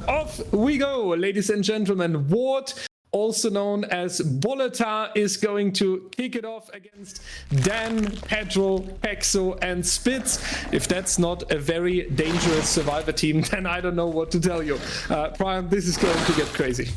off we go, ladies and gentlemen. Ward, also known as Boleta, is going to kick it off against Dan, Pedro, Hexo, and Spitz. If that's not a very dangerous survivor team, then I don't know what to tell you. Prion, this is going to get crazy.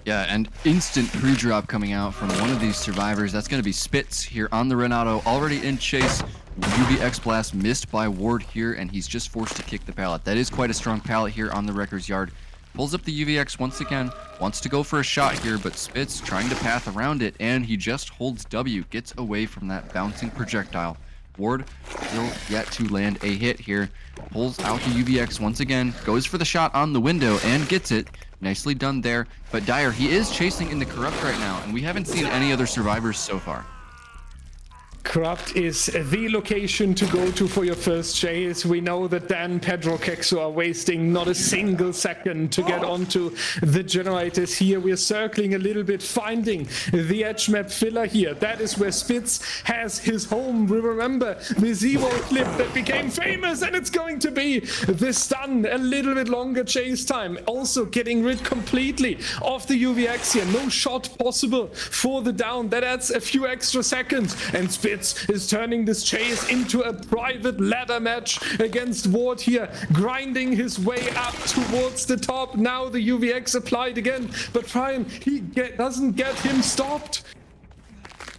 Yeah, and instant pre-drop coming out from one of these survivors. That's going to be Spitz here on the Renato, already in chase. UVX blast missed by Ward here, and he's just forced to kick the pallet. That is quite a strong pallet here on the Wrecker's Yard. Pulls up the UVX once again, wants to go for a shot here, but Spitz trying to path around it, and he just holds W, gets away from that bouncing projectile. Ward still yet to land a hit here, pulls out the UVX once again, goes for the shot on the window, and gets it. Nicely done there, but Dyer, he is chasing in the Corrupt right now, and we haven't seen any other survivors so far. Corrupt is the location to go to for your first chase. We know that Dan, Pedro, Kexo are wasting not a single second to get onto the generators here. We're circling a little bit, finding the edge map filler here. That is where Spitz has his home. We remember the Zero clip that became famous, and it's going to be the stun. A little bit longer chase time. Also getting rid completely of the UVX here. No shot possible for the down. That adds a few extra seconds, and Spitz is turning this chase into a private ladder match against Ward here, grinding his way up towards the top. Now the UVX applied again, but Prion, he doesn't get him stopped.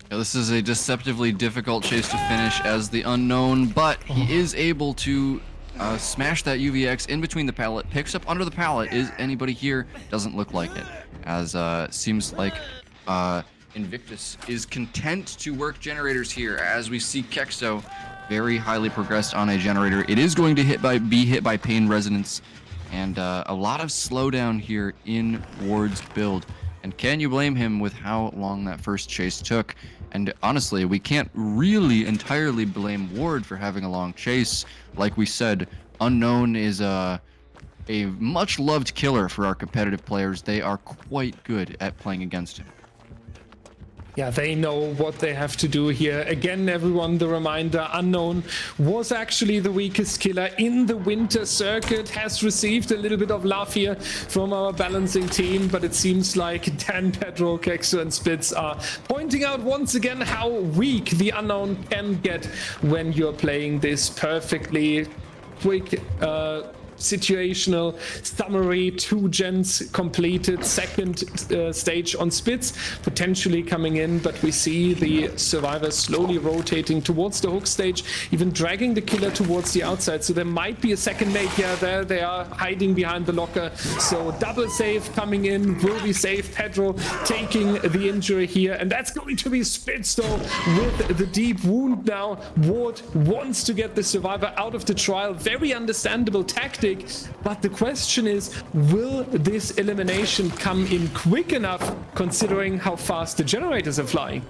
Yeah, this is a deceptively difficult chase to finish as the Unknown, but he is able to smash that UVX in between the pallet, picks up under the pallet. Is anybody here? Doesn't look like it, as seems like Invictus is content to work generators here, as we see Kexo very highly progressed on a generator. It is going to be hit by Pain Resonance, and a lot of slowdown here in Ward's build. And can you blame him with how long that first chase took? And honestly, we can't really entirely blame Ward for having a long chase. Like we said, Unknown is a much loved killer for our competitive players. They are quite good at playing against him. Yeah, they know what they have to do here. Again, everyone, the reminder, Unknown was actually the weakest killer in the winter circuit, has received a little bit of love here from our balancing team, but it seems like Dan, Pedro, Kexo, and Spitz are pointing out once again how weak the Unknown can get when you're playing this perfectly quick, situational summary. 2 gens completed, second stage on Spitz potentially coming in, but we see the survivors slowly rotating towards the hook stage, even dragging the killer towards the outside. So there might be a second mate. Yeah, there they are, hiding behind the locker. So double save coming in, will be safe. Pedro taking the injury here, and that's going to be Spitz though with the deep wound now. Ward wants to get the survivor out of the trial. Very understandable tactic. But the question is, will this elimination come in quick enough considering how fast the generators are flying?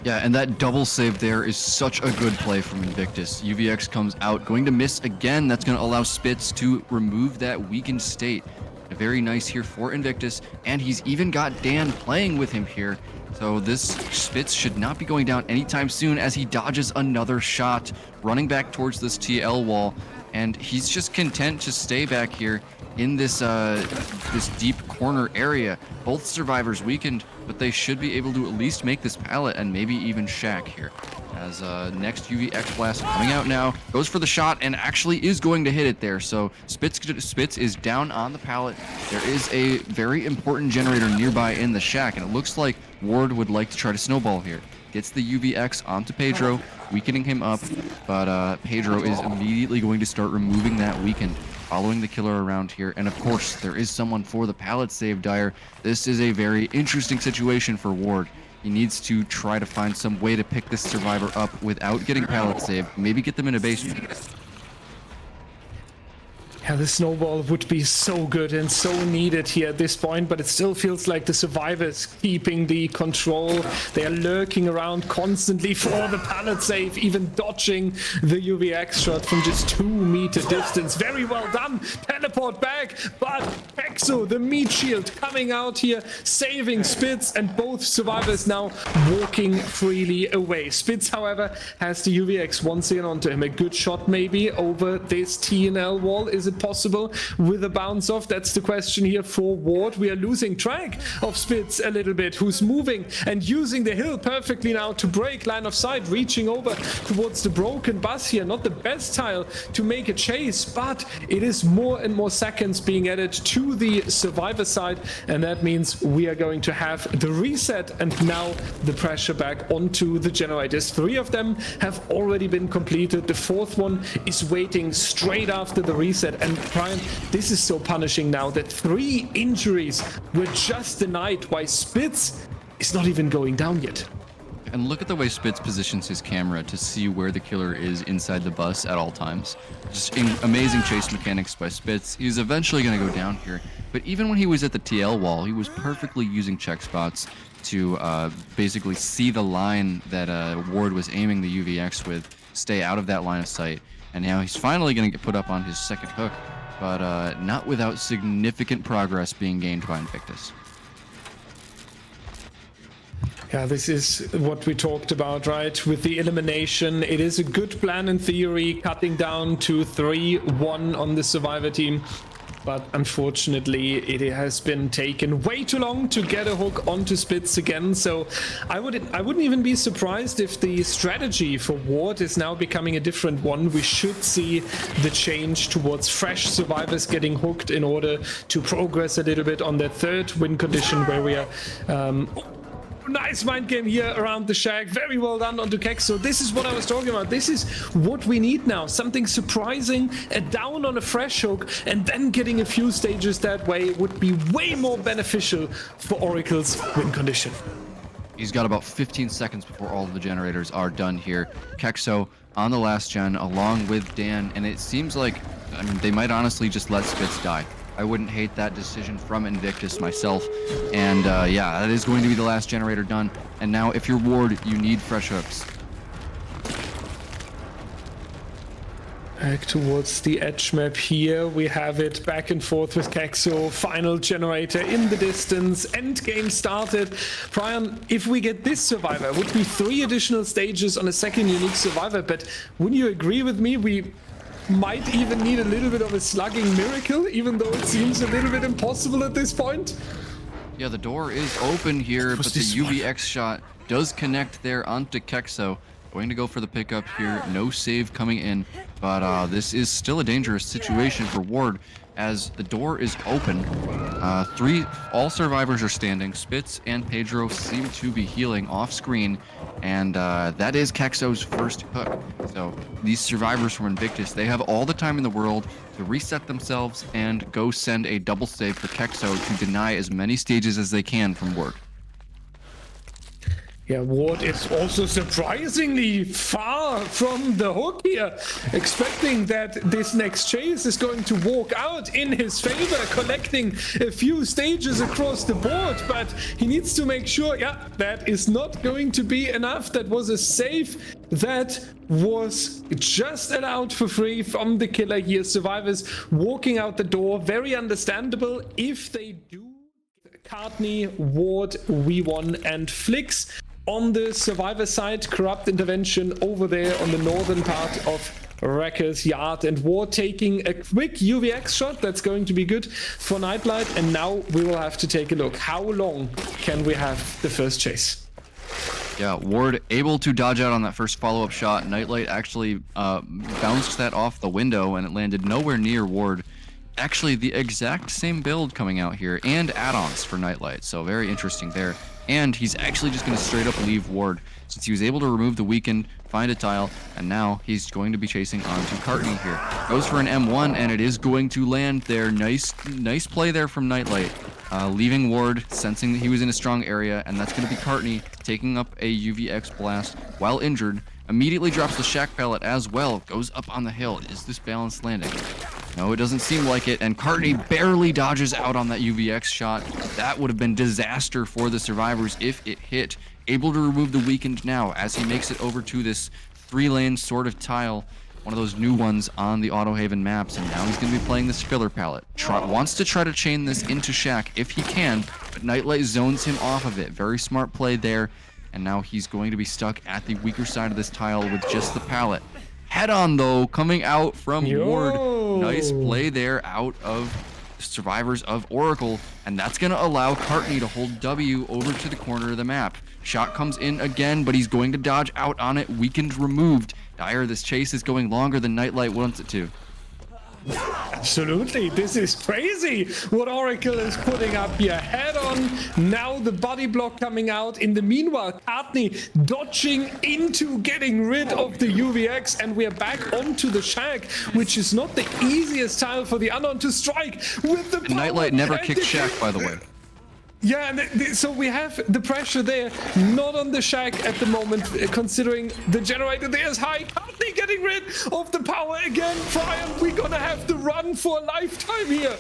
Yeah, and that double save there is such a good play from Invictus. UVX comes out, going to miss again. That's going to allow Spitz to remove that weakened state. Very nice here for Invictus, and he's even got Dan playing with him here. So this Spitz should not be going down anytime soon, as he dodges another shot, running back towards this TL wall. And he's just content to stay back here in this this deep corner area. Both survivors weakened, but they should be able to at least make this pallet and maybe even shack here. As next UVX blast coming out now, goes for the shot and actually is going to hit it there. So Spitz is down on the pallet. There is a very important generator nearby in the shack, and it looks like Ward would like to try to snowball here. Gets the UVX onto Pedro, weakening him up, but Pedro is immediately going to start removing that weaken, following the killer around here. And of course, there is someone for the pallet save, Dyer. This is a very interesting situation for Ward. He needs to try to find some way to pick this survivor up without getting pallet saved, maybe get them in a basement. Yeah, the snowball would be so good and so needed here at this point, but it still feels like the survivors keeping the control. They are lurking around constantly for the pallet save, even dodging the UVX shot from just 2 meter distance. Very well done. Teleport back, but Kexo, the meat shield, coming out here, saving Spitz, and both survivors now walking freely away. Spitz, however, has the UVX once again onto him. A good shot maybe over this TNL wall. Is it it possible with a bounce off? That's the question here for Ward. We are losing track of Spitz a little bit, who's moving and using the hill perfectly now to break line of sight, reaching over towards the broken bus here. Not the best tile to make a chase, but it is more and more seconds being added to the survivor side, and that means we are going to have the reset and now the pressure back onto the generators. 3 of them have already been completed. The 4th one is waiting straight after the reset. And Prion, this is so punishing now that 3 injuries were just denied while Spitz is not even going down yet. And look at the way Spitz positions his camera to see where the killer is inside the bus at all times. Just amazing chase mechanics by Spitz. He's eventually going to go down here. But even when he was at the TL wall, he was perfectly using check spots to basically see the line that Ward was aiming the UVX with, stay out of that line of sight. And now he's finally going to get put up on his second hook, but not without significant progress being gained by Invictus. Yeah, this is what we talked about, right? With the elimination, it is a good plan in theory, cutting down to 3-1 on the survivor team. But unfortunately, it has been taken way too long to get a hook onto Spitz again. So I wouldn't even be surprised if the strategy for Ward is now becoming a different one. We should see the change towards fresh survivors getting hooked in order to progress a little bit on that 3rd win condition where we are... nice mind game here around the shack. Very well done onto Kexo. This is what I was talking about. This is what we need now. Something surprising, a down on a fresh hook, and then getting a few stages that way would be way more beneficial for Oracle's win condition. He's got about 15 seconds before all of the generators are done here. Kexo on the last gen along with Dan, and it seems like, I mean, they might honestly just let Spitz die. I wouldn't hate that decision from Invictus myself. And yeah, that is going to be the last generator done. And now if you're Ward, you need fresh hooks. Back towards the edge map here. We have it back and forth with Kexo. Final generator in the distance. End game started. Prion, if we get this survivor, would be 3 additional stages on a second unique survivor. But wouldn't you agree with me? We might even need a little bit of a slugging miracle, even though it seems a little bit impossible at this point. Yeah, the door is open here, but the UVX shot does connect there onto Kexo. Going to go for the pickup here. No save coming in, but this is still a dangerous situation for Ward as the door is open. All survivors are standing. Spitz and Pedro seem to be healing off screen, and that is Kexo's first hook. So these survivors from Invictus, they have all the time in the world to reset themselves and go send a double save for Kexo to deny as many stages as they can from Ward. Yeah, Ward is also surprisingly far from the hook here, expecting that this next chase is going to walk out in his favor, collecting a few stages across the board, but he needs to make sure, yeah, that is not going to be enough. That was a save that was just allowed for free from the killer here. Survivors walking out the door, very understandable if they do. Courtney, Ward, V1 and Flix. On the survivor side, corrupt intervention over there on the northern part of Wrecker's Yard, and Ward taking a quick UVX shot. That's going to be good for Nightlight, and now we will have to take a look. How long can we have the first chase? Yeah, Ward able to dodge out on that first follow-up shot. Nightlight actually bounced that off the window, and it landed nowhere near Ward. Actually, the exact same build coming out here, and add-ons for Nightlight, so very interesting there. And he's actually just going to straight up leave Ward since he was able to remove the weaken, find a tile, and now he's going to be chasing onto Courtney here. Goes for an M1, and it is going to land there. Nice play there from Nightlight. Leaving Ward, sensing that he was in a strong area, and that's going to be Courtney taking up a UVX blast while injured. Immediately drops the shack pallet as well. Goes up on the hill. Is this balanced landing? No, it doesn't seem like it, and Courtney barely dodges out on that UVX shot. That would have been disaster for the survivors if it hit. Able to remove the weakened now as he makes it over to this 3-lane sort of tile, one of those new ones on the Autohaven maps, and now he's going to be playing this filler pallet. Wants to try to chain this into shack if he can, but Nightlight zones him off of it. Very smart play there, and now he's going to be stuck at the weaker side of this tile with just the pallet. Head on though, coming out from Ward. Nice play there out of survivors of Oracle, and that's going to allow Cartney to hold W over to the corner of the map. Shot comes in again, but he's going to dodge out on it. Weakened removed. Dire, this chase is going longer than Nightlight wants it to. Absolutely, this is crazy what Oracle is putting up here. Head on, now the body block coming out. In the meanwhile, Cartney dodging into getting rid of the UVX, and we're back onto the shack, which is not the easiest tile for the Unknown to strike with the power. Nightlight never kicked shack, by the way. Yeah, and so we have the pressure there, not on the shack at the moment, considering the generator there is high. Cartney getting rid of the power again. Prion, we're gonna have to run for a lifetime here.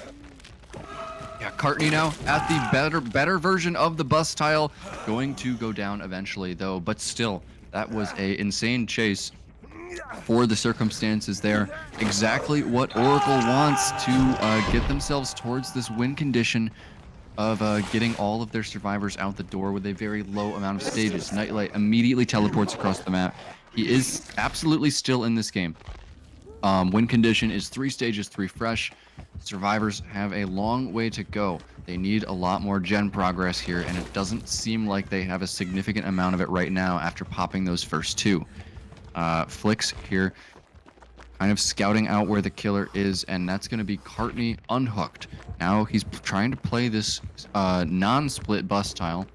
Yeah, Cartney now at the better version of the bus tile, going to go down eventually though, but still, that was a insane chase for the circumstances there. Exactly what Oracle wants to get themselves towards this win condition of getting all of their survivors out the door with a very low amount of stages. Nightlight immediately teleports across the map. He is absolutely still in this game. Win condition is 3 stages, 3 fresh. Survivors have a long way to go. They need a lot more gen progress here, and it doesn't seem like they have a significant amount of it right now after popping those first 2. Flicks here, kind of scouting out where the killer is, and that's going to be Cartney unhooked. Now he's trying to play this non-split bus tile,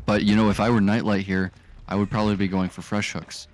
but you know, if I were Nightlight here, I would probably be going for fresh hooks.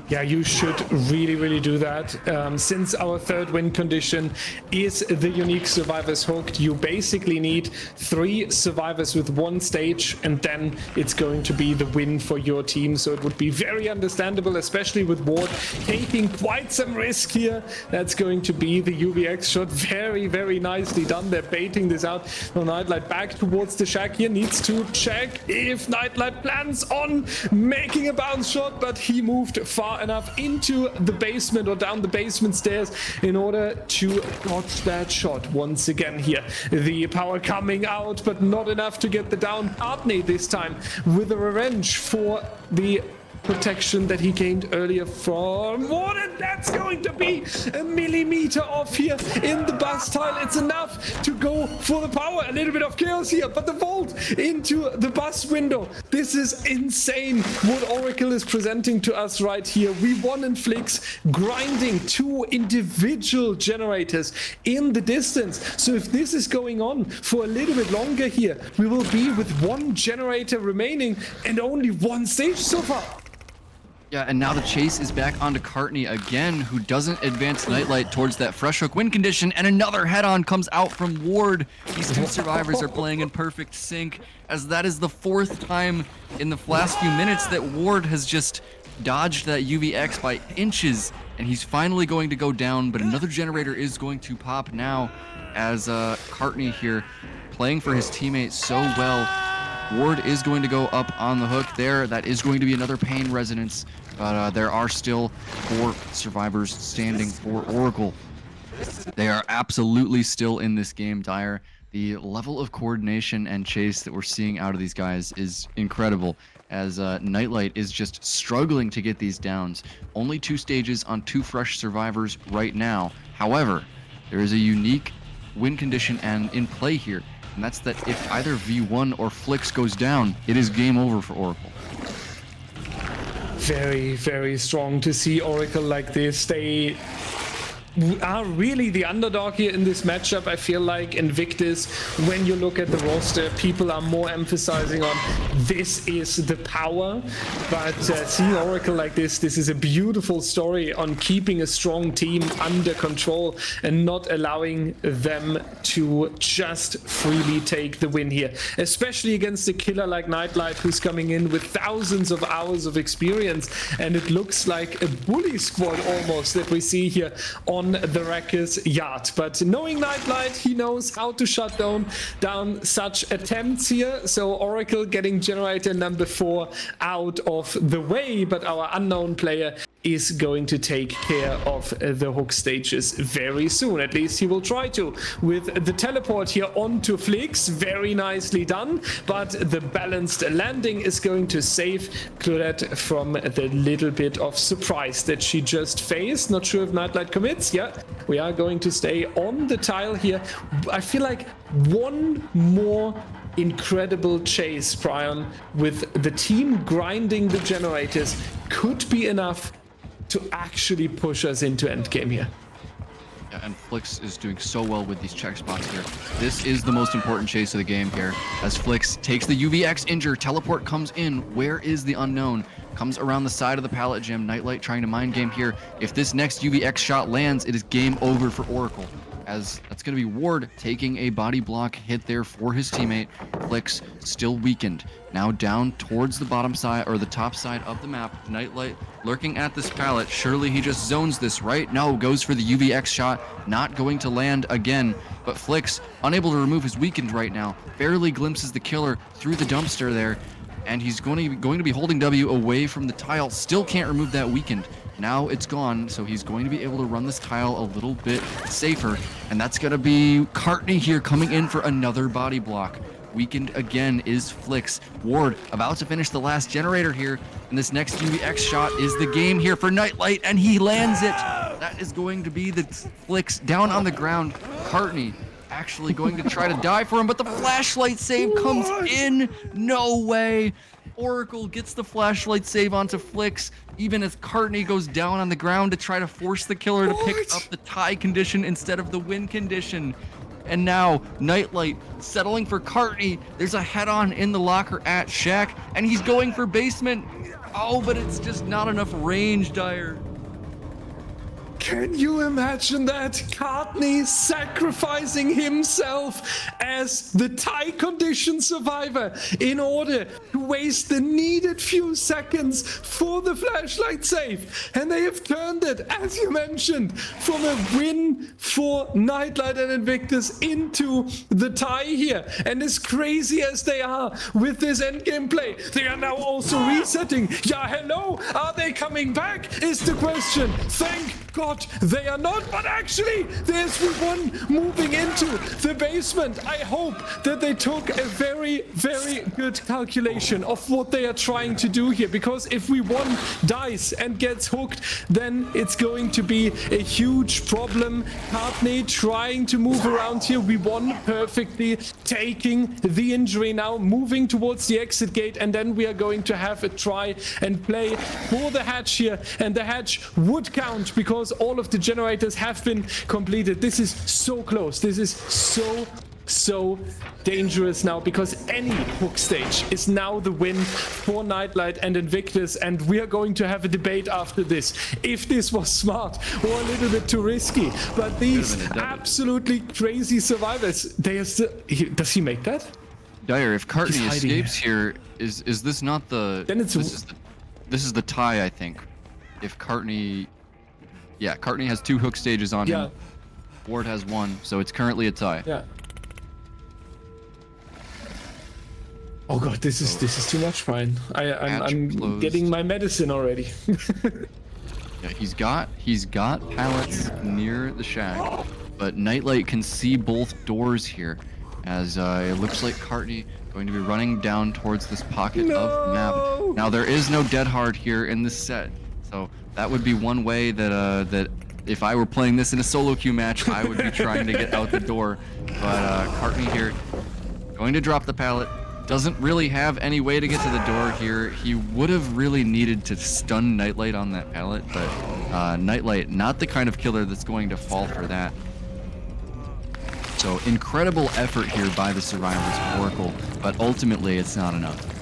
Yeah, you should really do that. Since our third win condition is the unique survivors hooked, you basically need 3 survivors with 1 stage, and then it's going to be the win for your team. So it would be very understandable, especially with Ward taking quite some risk here. That's going to be the UVX shot. Very nicely done. They're baiting this out. Now Nightlight back towards the shack here, needs to check if Nightlight plans on making a bounce shot, but he moved far enough into the basement or down the basement stairs in order to dodge that shot. Once again here, the power coming out, but not enough to get the down. Cartney this time with a revenge for the protection that he gained earlier from Ward, and that's going to be a millimeter off here in the bus tile. It's enough to go for the power. A little bit of chaos here, but the vault into the bus window. This is insane what Oracle is presenting to us right here. We won in flicks, grinding 2 individual generators in the distance. So if this is going on for a little bit longer here, we will be with 1 generator remaining and only 1 stage so far. Yeah, and now the chase is back onto Cartney again, who doesn't advance Nightlight towards that fresh hook win condition, and another head-on comes out from Ward. These 2 survivors are playing in perfect sync, as that is the 4th time in the last few minutes that Ward has just dodged that UVX by inches, and he's finally going to go down, but another generator is going to pop now, as Cartney here, playing for his teammates so well. Ward is going to go up on the hook there. That is going to be another pain resonance, but there are still 4 survivors standing for Oracle. They are absolutely still in this game, Dire. The level of coordination and chase that we're seeing out of these guys is incredible, as Nightlight is just struggling to get these downs. Only 2 stages on 2 fresh survivors right now. However, there is a unique win condition and in play here, and that's that if either V1 or Flicks goes down, it is game over for Oracle. Very strong to see Oracle like this. They are really the underdog here in this matchup. I feel like Invictus, when you look at the roster, people are more emphasizing on this is the power, but seeing Oracle like this is a beautiful story on keeping a strong team under control and not allowing them to just freely take the win here, especially against a killer like Nightlight, who's coming in with thousands of hours of experience, and it looks like a bully squad almost that we see here on the Wrecker's yard. But knowing Nightlight, he knows how to shut down such attempts here. So Oracle getting generator number 4 out of the way, but our unknown player is going to take care of the hook stages very soon. At least he will try to. With the teleport here onto Flix, very nicely done, but the balanced landing is going to save Claudette from the little bit of surprise that she just faced. Not sure if Nightlight commits. Yeah, we are going to stay on the tile here. I feel like one more incredible chase, Prion, with the team grinding the generators could be enough to actually push us into endgame here. Yeah, and Flix is doing so well with these check spots here. This is the most important chase of the game here. As Flix takes the UVX injure, teleport comes in. Where is the unknown? Comes around the side of the pallet gem. Nightlight trying to mind game here. If this next UVX shot lands, it is game over for Oracle. As that's going to be Ward taking a body block hit there for his teammate. Flix still weakened. Now down towards the bottom side or the top side of the map. Nightlight lurking at this pallet. Surely he just zones this, right? No, goes for the UVX shot. Not going to land again. But Flix, unable to remove his weakened right now, barely glimpses the killer through the dumpster there. And he's going to be holding W away from the tile. Still can't remove that weakened. Now it's gone, so he's going to be able to run this tile a little bit safer. And that's going to be Cartney here coming in for another body block. Weakened again is Flix. Ward about to finish the last generator here. And this next UVX shot is the game here for Nightlight, and he lands it. That is going to be the Flix down on the ground. Cartney actually going to try to die for him, but the flashlight save comes in. No way. Oracle gets the flashlight save onto Flix, even as Cartney goes down on the ground to try to force the killer to pick up the tie condition instead of the win condition. And now Nightlight settling for Cartney. There's a head-on in the locker at Shaq, and he's going for basement. Oh, but it's just not enough range, Dyer. Can you imagine that? Cartney sacrificing himself as the tie condition survivor in order to waste the needed few seconds for the flashlight save. And they have turned it, as you mentioned, from a win for Nightlight and Invictus into the tie here. And as crazy as they are with this endgame play, they are now also resetting. Yeah, hello? Are they coming back? Is the question. Thank God they are not, but actually there's one moving into the basement. I hope that they took a very, very good calculation of what they are trying to do here, because if we one dies and gets hooked, then it's going to be a huge problem. Cartney trying to move around here. We won perfectly, taking the injury now, moving towards the exit gate, and then we are going to have a try and play for the hatch here, and the hatch would count because all of the generators have been completed. This is so close. This is so dangerous now, because any hook stage is now the win for Nightlight and Invictus, and we are going to have a debate after this if this was smart or a little bit too risky. But these absolutely crazy survivors, they are still... Does he make that? Dyer, if Cartney escapes here, is this not the... Then it's... This is the tie, I think. If Cartney... Yeah, Cartney has 2 hook stages on him. Ward has 1, so it's currently a tie. Yeah. Oh god, this is too much, Prion. I'm getting my medicine already. Yeah, he's got pallets near the shack, but Nightlight can see both doors here, as it looks like Cartney going to be running down towards this pocket of map. Now there is no dead hard here in this set, so that would be one way that that if I were playing this in a solo queue match, I would be trying to get out the door. But Cartney here going to drop the pallet. Doesn't really have any way to get to the door here. He would have really needed to stun Nightlight on that pallet, but Nightlight, not the kind of killer that's going to fall for that. So incredible effort here by the survivors of Oracle, but ultimately it's not enough.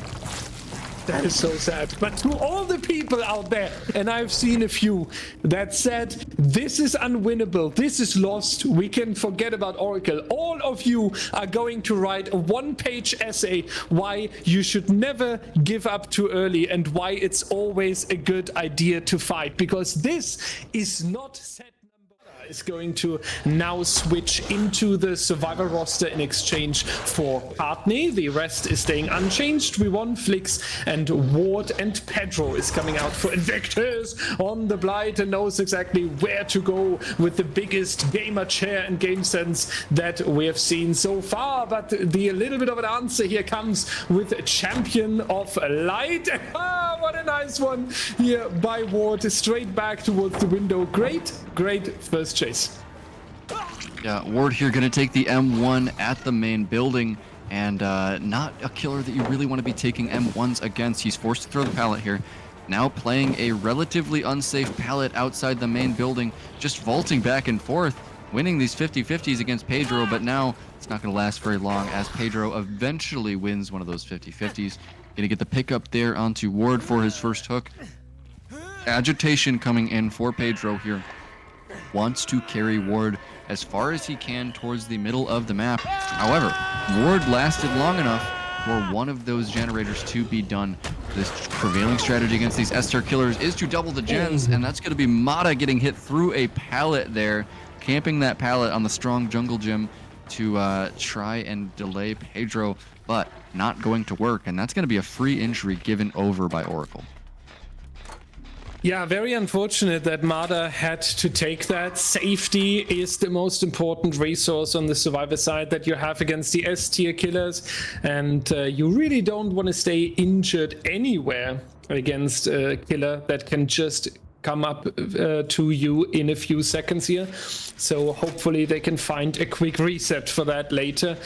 That is so sad. But to all the people out there, and I've seen a few, that said, this is unwinnable, this is lost, we can forget about Oracle. All of you are going to write a 1-page essay why you should never give up too early and why it's always a good idea to fight. Because this is not set number... is going to now switch into the survivor roster in exchange for Partney. The rest is staying unchanged. We won Flix and Ward, and Pedro is coming out for Invictus on the Blight and knows exactly where to go with the biggest gamer chair and game sense that we have seen so far. But the little bit of an answer here comes with Champion of Light. What a nice one here by Ward, straight back towards the window. Great first chase. Yeah, Ward here going to take the M1 at the main building, and not a killer that you really want to be taking M1s against. He's forced to throw the pallet here. Now playing a relatively unsafe pallet outside the main building, just vaulting back and forth, winning these 50-50s against Pedro, but now it's not going to last very long as Pedro eventually wins one of those 50-50s. Going to get the pickup there onto Ward for his first hook. Agitation coming in for Pedro here. Wants to carry Ward as far as he can towards the middle of the map. However, Ward lasted long enough for one of those generators to be done. This prevailing strategy against these S-tier killers is to double the gens, and that's going to be Mata getting hit through a pallet there, camping that pallet on the strong jungle gym to try and delay Pedro, but not going to work, and that's going to be a free injury given over by Oracle. Yeah, very unfortunate that Mada had to take that. Safety is the most important resource on the survivor side that you have against the S-tier killers, and you really don't want to stay injured anywhere against a killer that can just come up to you in a few seconds here. So hopefully they can find a quick reset for that later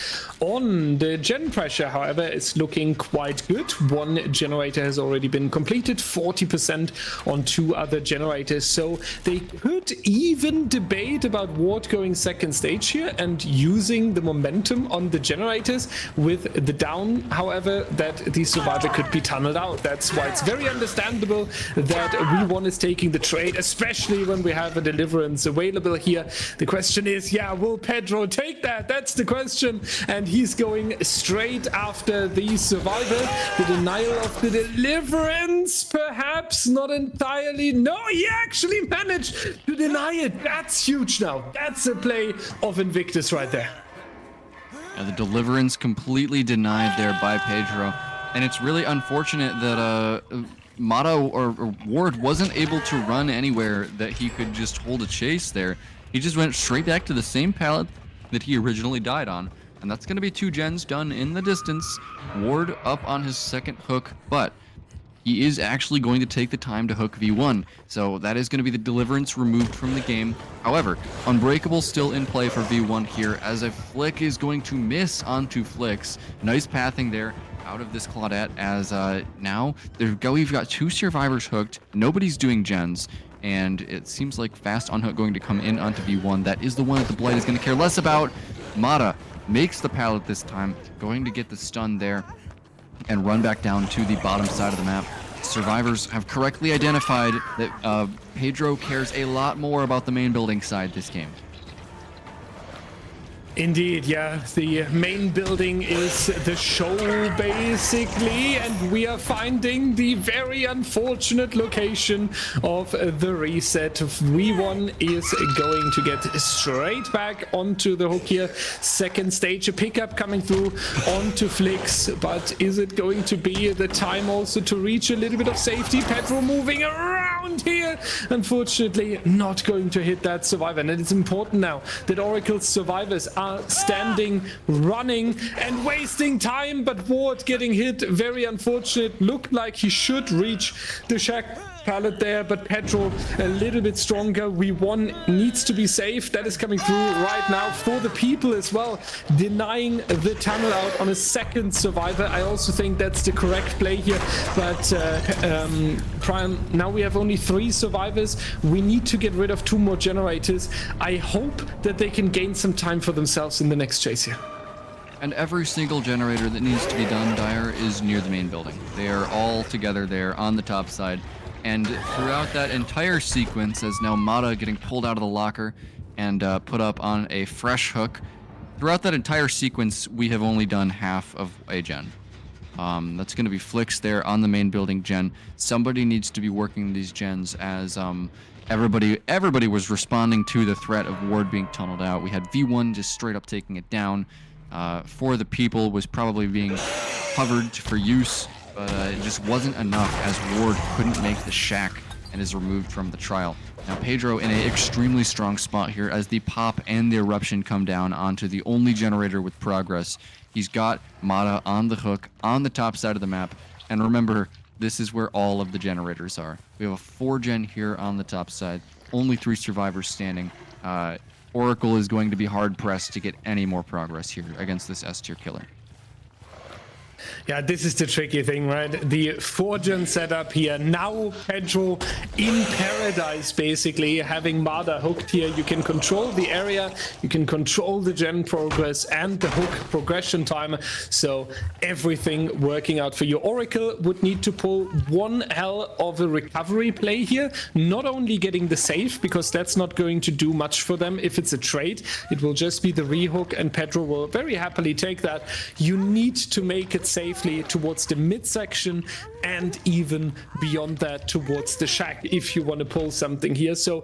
on. The gen pressure, however, is looking quite good. One generator has already been completed, 40% on two other generators. So they could even debate about Ward going second stage here and using the momentum on the generators with the down, however, that the survivor could be tunneled out. That's why it's very understandable that V1 is taking the trade, especially when we have a deliverance available here. The question is, yeah, will Pedro take that? That's the question. And he's going straight after the survivor. The denial of the deliverance, perhaps not entirely. No, he actually managed to deny it. That's huge now. That's a play of Invictus right there. Yeah, the deliverance completely denied there by Pedro. And it's really unfortunate that Mata or Ward wasn't able to run anywhere that he could just hold a chase there. He just went straight back to the same pallet that he originally died on. And that's going to be two gens done in the distance. Ward up on his second hook, but he is actually going to take the time to hook V1. So that is going to be the deliverance removed from the game. However, Unbreakable still in play for V1 here as a flick is going to miss onto Flicks. Nice pathing there out of this Claudette as now we've got two survivors hooked. Nobody's doing gens. And it seems like fast unhook going to come in onto V1. That is the one that the Blight is going to care less about. Mata makes the pallet this time, going to get the stun there and run back down to the bottom side of the map. Survivors have correctly identified that Pedro cares a lot more about the main building side this game. Indeed, yeah, the main building is the show basically, and we are finding the very unfortunate location of the reset. V1 is going to get straight back onto the hook here. Second stage, a pickup coming through onto Flix, but is it going to be the time also to reach a little bit of safety? Pedro moving around here, unfortunately not going to hit that survivor, and it's important now that Oracle's survivors are standing, running, and wasting time, but Ward getting hit. Very unfortunate. Looked like he should reach the shack pallet there, but Pedro a little bit stronger. V1 needs to be safe. That is coming through right now for the people as well, denying the tunnel out on a second survivor. I also think that's the correct play here, but Prion, now we have only 3 survivors. We need to get rid of 2 more generators. I hope that they can gain some time for themselves in the next chase here. And every single generator that needs to be done, Dyer, is near the main building. They are all together there on the top side. And throughout that entire sequence, as now Mata getting pulled out of the locker and put up on a fresh hook, throughout that entire sequence, we have only done half of a gen. That's going to be Flix there on the main building gen. Somebody needs to be working these gens as everybody was responding to the threat of Ward being tunneled out. We had V1 just straight up taking it down. For the people was probably being covered for use, but it just wasn't enough as Ward couldn't make the shack and is removed from the trial. Now Pedro in an extremely strong spot here as the pop and the eruption come down onto the only generator with progress. He's got Mata on the hook on the top side of the map, and remember, this is where all of the generators are. We have a 4-gen here on the top side, only 3 survivors standing. Oracle is going to be hard-pressed to get any more progress here against this S-tier killer. Yeah, this is the tricky thing, right? The 4-gen setup here. Now Pedro in paradise, basically, having Mada hooked here. You can control the area, you can control the gen progress and the hook progression time. So everything working out for you. Oracle would need to pull one hell of a recovery play here. Not only getting the save, because that's not going to do much for them if it's a trade. It will just be the rehook, and Pedro will very happily take that. You need to make it safely towards the midsection and even beyond that towards the shack if you want to pull something here. So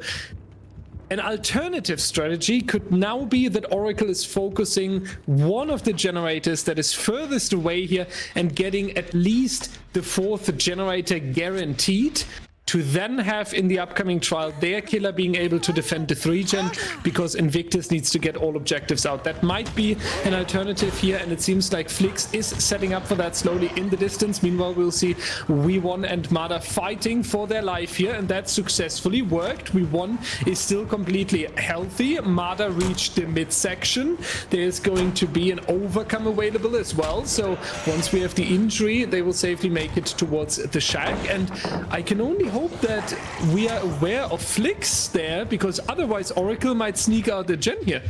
an alternative strategy could now be that Oracle is focusing one of the generators that is furthest away here and getting at least the 4th generator guaranteed, to then have in the upcoming trial their killer being able to defend the 3-gen, because Invictus needs to get all objectives out. That might be an alternative here, and it seems like Flix is setting up for that slowly in the distance. Meanwhile, we'll see V1 and Mada fighting for their life here, and that successfully worked. V1 is still completely healthy. Mada reached the midsection. There's going to be an overcome available as well, so once we have the injury, they will safely make it towards the shack, and I can only hope that we are aware of Flix there, because otherwise Oracle might sneak out the gen here.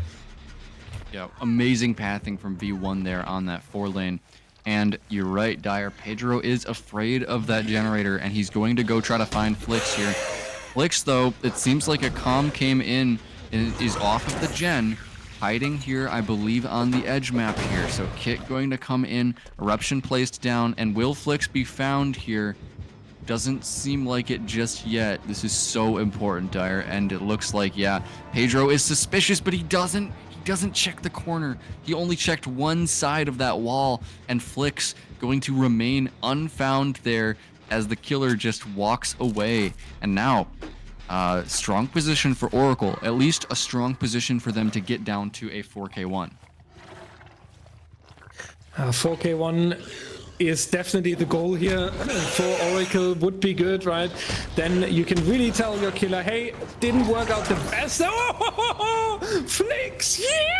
Yeah, amazing pathing from V1 there on that 4 lane. And you're right, Dyer. Pedro is afraid of that generator, and he's going to go try to find Flix here. Flix, though, it seems like a comm came in and is off of the gen, hiding here, I believe, on the edge map here. So Kit going to come in, eruption placed down, and will Flix be found here? Doesn't seem like it just yet. This is so important, Dyer, and it looks like, yeah, Pedro is suspicious, but he doesn't check the corner. He only checked one side of that wall, and Flix going to remain unfound there as the killer just walks away. And now, strong position for Oracle, at least a strong position for them to get down to a 4K1. 4K1 is definitely the goal here for Oracle. Would be good, right? Then you can really tell your killer, hey, didn't work out the best. Oh, Flix, yeah!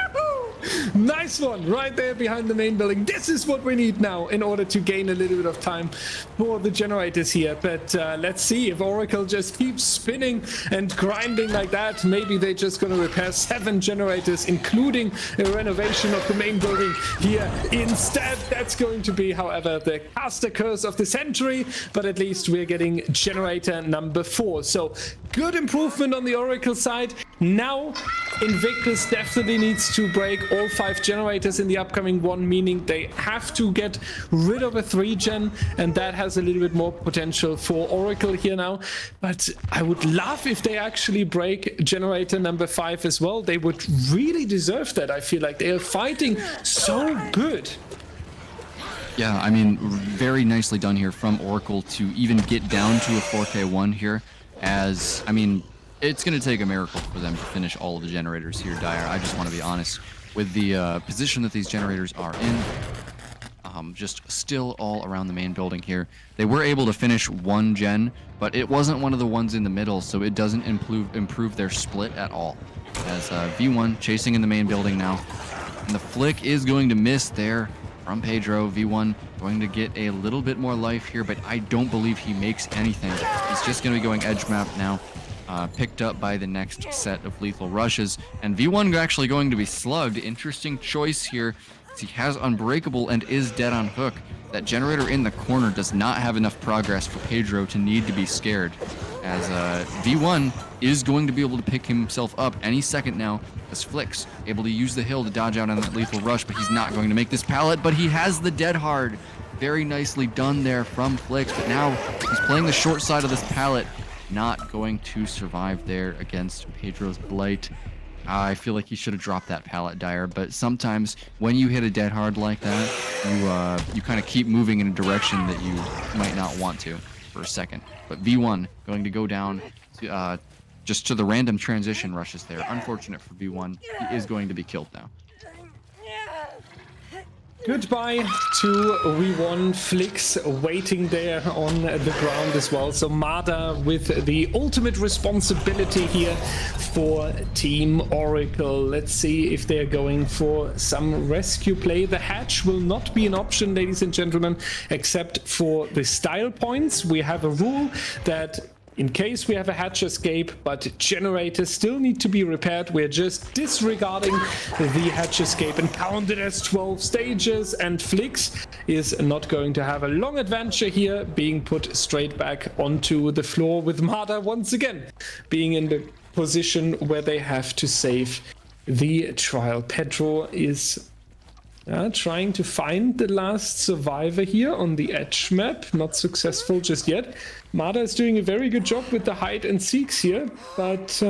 Nice one right there behind the main building. This is what we need now in order to gain a little bit of time for the generators here. But let's see if Oracle just keeps spinning and grinding like that. Maybe they're just going to repair 7 generators, including a renovation of the main building here. Instead, that's going to be, however, the caster curse of the century. But at least we're getting generator number 4. So good improvement on the Oracle side. Now Invictus definitely needs to break all 5 generators in the upcoming one, meaning they have to get rid of a 3-gen, and that has a little bit more potential for Oracle here now. But I would love if they actually break generator number 5 as well. They would really deserve that. I feel like they are fighting so good. Yeah, I mean, very nicely done here from Oracle to even get down to a 4K1 here, as, I mean, it's going to take a miracle for them to finish all of the generators here, Dyer. I just want to be honest with the position that these generators are in. Just still all around the main building here. They were able to finish 1 gen, but it wasn't one of the ones in the middle, so it doesn't improve their split at all. As V1 chasing in the main building now. And the flick is going to miss there from Pedro. V1 going to get a little bit more life here, but I don't believe he makes anything. He's just going to be going edge map now. Picked up by the next set of lethal rushes, and V1 actually going to be slugged. Interesting choice here. He has Unbreakable and is dead on hook. That generator in the corner does not have enough progress for Pedro to need to be scared, as V1 is going to be able to pick himself up any second now, as Flix able to use the hill to dodge out on that lethal rush, but he's not going to make this pallet, but he has the dead hard. Very nicely done there from Flix, but now he's playing the short side of this pallet. not going to survive there against Pedro's Blight. I feel like he should have dropped that pallet Dire, but sometimes when you hit a dead hard like that, you kind of keep moving in a direction that you might not want to for a second. But V1 going to go down to, just to the random transition rushes there. Unfortunate for V1, he is going to be killed now. Goodbye to V1. Flix waiting there on the ground as well. So Mada with the ultimate responsibility here for Team Oracle. Let's see if they're going for some rescue play. The hatch will not be an option, ladies and gentlemen, except for the style points. We have a rule that in case we have a hatch escape, but generators still need to be repaired, we're just disregarding the hatch escape and count it as 12 stages. And Flix is not going to have a long adventure here, being put straight back onto the floor with Mada once again being in the position where they have to save the trial. Pedro is trying to find the last survivor here on the edge map. Not successful just yet. Mada is doing a very good job with the hide and seeks here, but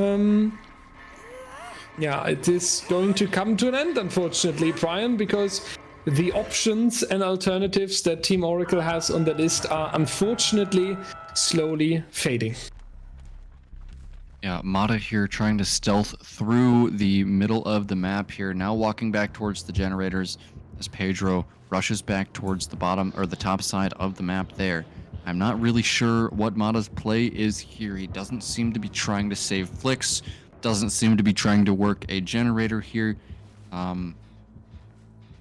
yeah, it is going to come to an end, unfortunately, Prion, because the options and alternatives that Team Oracle has on the list are unfortunately slowly fading. Yeah, Mada here trying to stealth through the middle of the map here, now walking back towards the generators as Pedro rushes back towards the bottom or the top side of the map there. I'm not really sure what Mada's play is here. He doesn't seem to be trying to save Flix, doesn't seem to be trying to work a generator here. The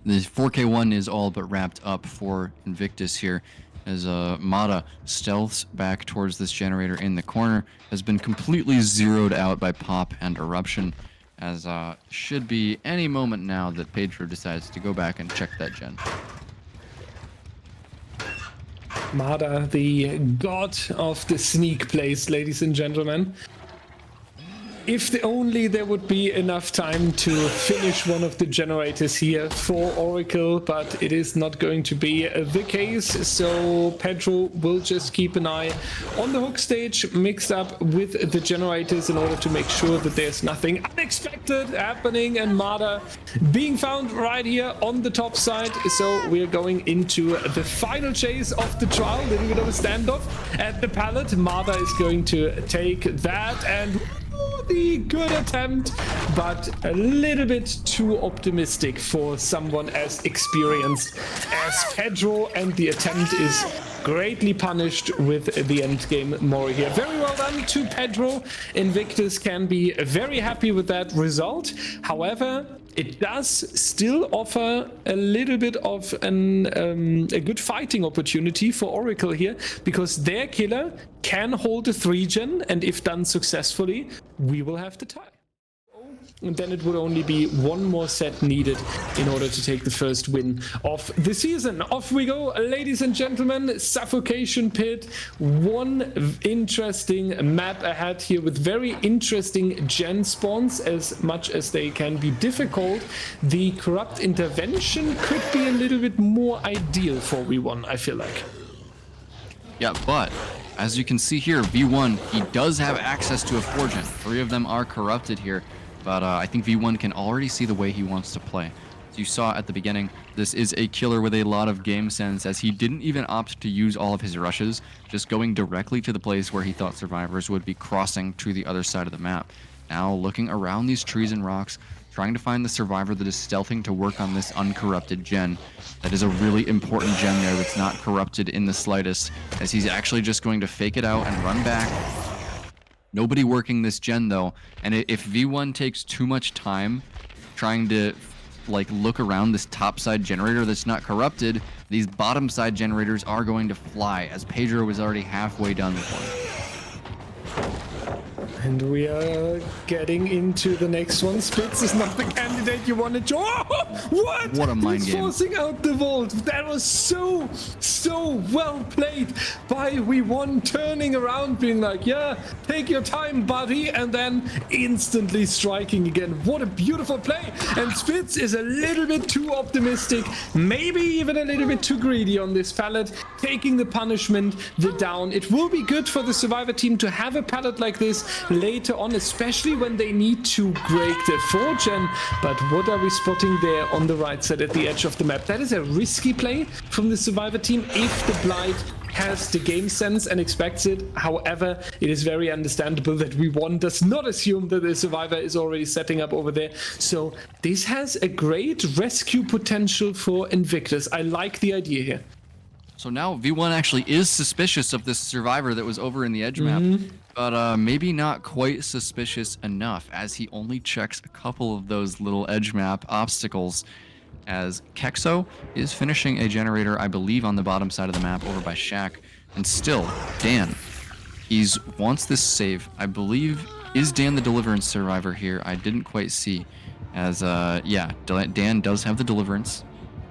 4K1 is all but wrapped up for Invictus here, as Mada stealths back towards this generator in the corner. Has been completely zeroed out by Pop and Eruption, as should be any moment now that Pedro decides to go back and check that gen. Mada, the god of the sneak plays, ladies and gentlemen. If only there would be enough time to finish one of the generators here for Oracle, but it is not going to be the case. So Pedro will just keep an eye on the hook stage mixed up with the generators in order to make sure that there's nothing unexpected happening, and Mada being found right here on the top side. So we're going into the final chase of the trial, a little bit of a standoff at the pallet. Mada is going to take that, and the good attempt, but a little bit too optimistic for someone as experienced as Pedro, and the attempt is greatly punished with the endgame Mori here. Very well done to Pedro. Invictus can be very happy with that result. However, it does still offer a little bit of a good fighting opportunity for Oracle here, because their killer can hold a 3-gen, and if done successfully, we will have the tie. And then it would only be one more set needed in order to take the first win of the season. Off we go, ladies and gentlemen. Suffocation Pit. One interesting map ahead here with very interesting gen spawns, as much as they can be difficult. The Corrupt Intervention could be a little bit more ideal for V1, I feel like. Yeah, but as you can see here, V1, he does have access to a 4-gen. 3 of them are corrupted here. But I think V1 can already see the way he wants to play. As you saw at the beginning, this is a killer with a lot of game sense, as he didn't even opt to use all of his rushes, just going directly to the place where he thought survivors would be crossing to the other side of the map. Now looking around these trees and rocks, trying to find the survivor that is stealthing to work on this uncorrupted gen. That is a really important gen there that's not corrupted in the slightest, as he's actually just going to fake it out and run back. Nobody working this gen though, and if V1 takes too much time trying to like look around this top side generator that's not corrupted, these bottom side generators are going to fly, as Pedro was already halfway done with one. And we are getting into the next one. Spitz is not the candidate you wanted to. Oh, what? What a mind He's game. forcing out the vault. That was so well played by V1, turning around, being like, yeah, take your time, buddy, and then instantly striking again. What a beautiful play. And Spitz is a little bit too optimistic, maybe even a little bit too greedy on this pallet, taking the punishment, the down. It will be good for the Survivor team to have a pallet like this later on, especially when they need to break the 4gen. But what are we spotting there on the right side at the edge of the map? That is a risky play from the Survivor team if the Blight has the game sense and expects it. However, it is very understandable that V1 does not assume that the Survivor is already setting up over there. So this has a great rescue potential for Invictus. I like the idea here. So now V1 actually is suspicious of this Survivor that was over in the edge map, but maybe not quite suspicious enough, as he only checks a couple of those little edge map obstacles, as Kexo is finishing a generator, I believe, on the bottom side of the map over by Shaq. And still, Dan, wants this save. I believe, is Dan the Deliverance Survivor here? I didn't quite see, as, yeah, Dan does have the Deliverance.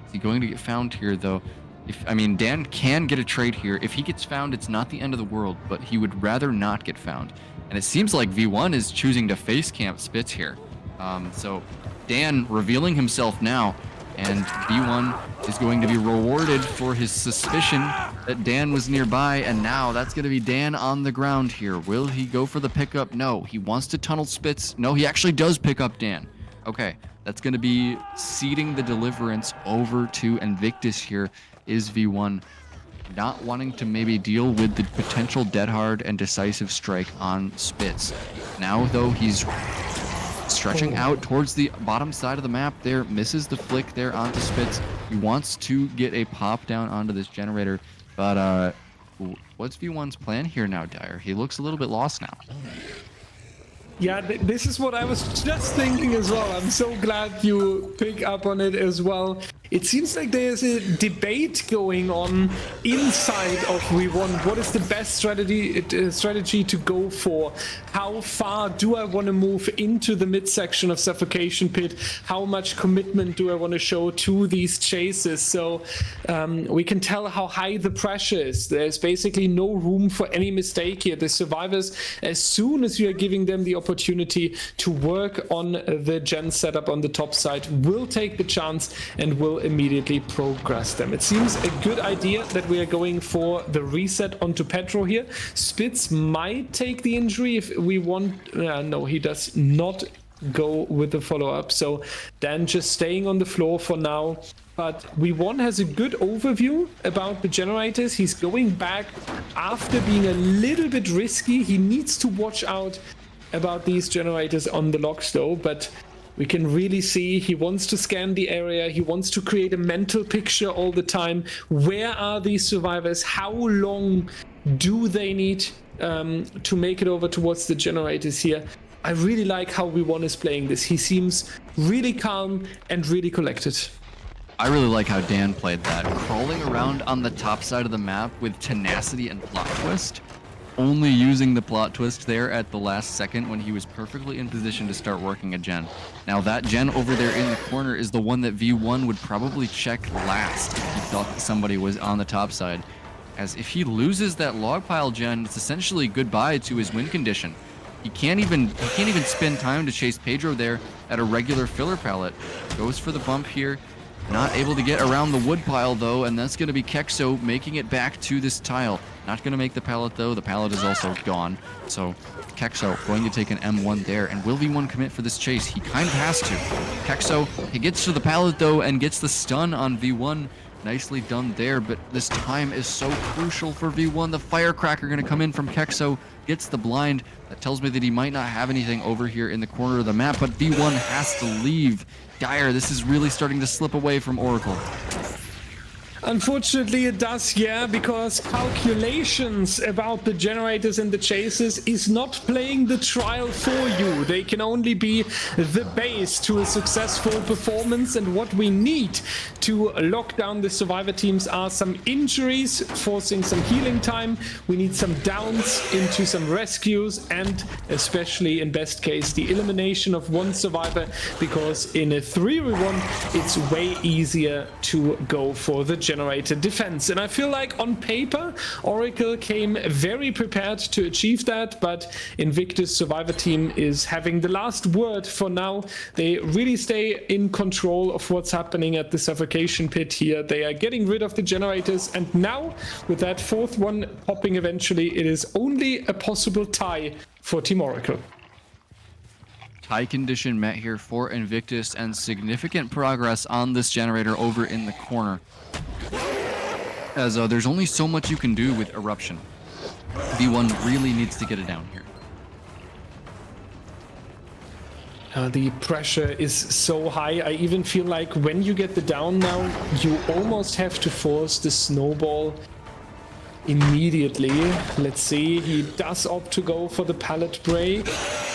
Is he going to get found here, though? I mean, Dan can get a trade here. If he gets found, it's not the end of the world, but he would rather not get found. And it seems like V1 is choosing to face camp Spitz here. So Dan revealing himself now, and V1 is going to be rewarded for his suspicion that Dan was nearby, and now that's going to be Dan on the ground here. Will he go for the pickup? No, he wants to tunnel Spitz. No, he actually does pick up Dan. Okay, that's going to be ceding the Deliverance over to Invictus here. Is V1 not wanting to maybe deal with the potential dead hard and decisive strike on Spitz. Now, though, he's stretching out towards the bottom side of the map there, misses the flick there onto Spitz. He wants to get a pop down onto this generator, but what's V1's plan here now, Dyer? He looks a little bit lost now. Yeah, this is what I was just thinking as well. I'm so glad you pick up on it as well. It seems like there's a debate going on inside of V1. What is the best strategy to go for? How far do I want to move into the midsection of Suffocation Pit? How much commitment do I want to show to these chases? So we can tell how high the pressure is. There's basically no room for any mistake here. The survivors, as soon as you are giving them the opportunity to work on the gen setup on the top side, will take the chance and will immediately progress them. It seems a good idea that we are going for the reset onto Petro here. Spitz might take the injury if we want. No, he does not go with the follow-up. So Dan just staying on the floor for now. But V1 has a good overview about the generators. He's going back after being a little bit risky. He needs to watch out about these generators on the locks though, but we can really see he wants to scan the area. He wants to create a mental picture all the time. Where are these survivors? How long do they need to make it over towards the generators here? I really like how V1 is playing this. He seems really calm and really collected. I really like how Dan played that. Crawling around on the top side of the map with tenacity and plot twist. Only using the plot twist there at the last second when he was perfectly in position to start working a gen. Now that gen over there in the corner is the one that V1 would probably check last if he thought that somebody was on the top side. As if he loses that log pile gen, it's essentially goodbye to his win condition. He can't even spend time to chase Pedro there at a regular filler pallet. Goes for the bump here. Not able to get around the wood pile though, and that's going to be Kexo making it back to this tile. Not going to make the pallet though. The pallet is also gone. So Kexo going to take an M1 there. And will V1 commit for this chase? He kind of has to. Kexo, he gets to the pallet though and gets the stun on V1. Nicely done there, but this time is so crucial for V1. The firecracker going to come in from Kexo, gets the blind. That tells me that he might not have anything over here in the corner of the map, but V1 has to leave. Dyer, this is really starting to slip away from Oracle. Unfortunately, it does, yeah, because calculations about the generators and the chases is not playing the trial for you. They can only be the base to a successful performance, and what we need to lock down the survivor teams are some injuries, forcing some healing time. We need some downs into some rescues, and especially in best case, the elimination of one survivor, because in a 3v1, it's way easier to go for the generator defense. And I feel like on paper Oracle came very prepared to achieve that, but Invictus survivor team is having the last word for now. They really stay in control of what's happening at the suffocation pit here. They are getting rid of the generators, and now with that fourth one popping eventually, it is only a possible tie for Team Oracle. Tie condition met here for Invictus, and significant progress on this generator over in the corner, as there's only so much you can do with Eruption. V1 really needs to get it down here. The pressure is so high. I even feel like when you get the down now, you almost have to force the snowball immediately. Let's see, he does opt to go for the pallet break.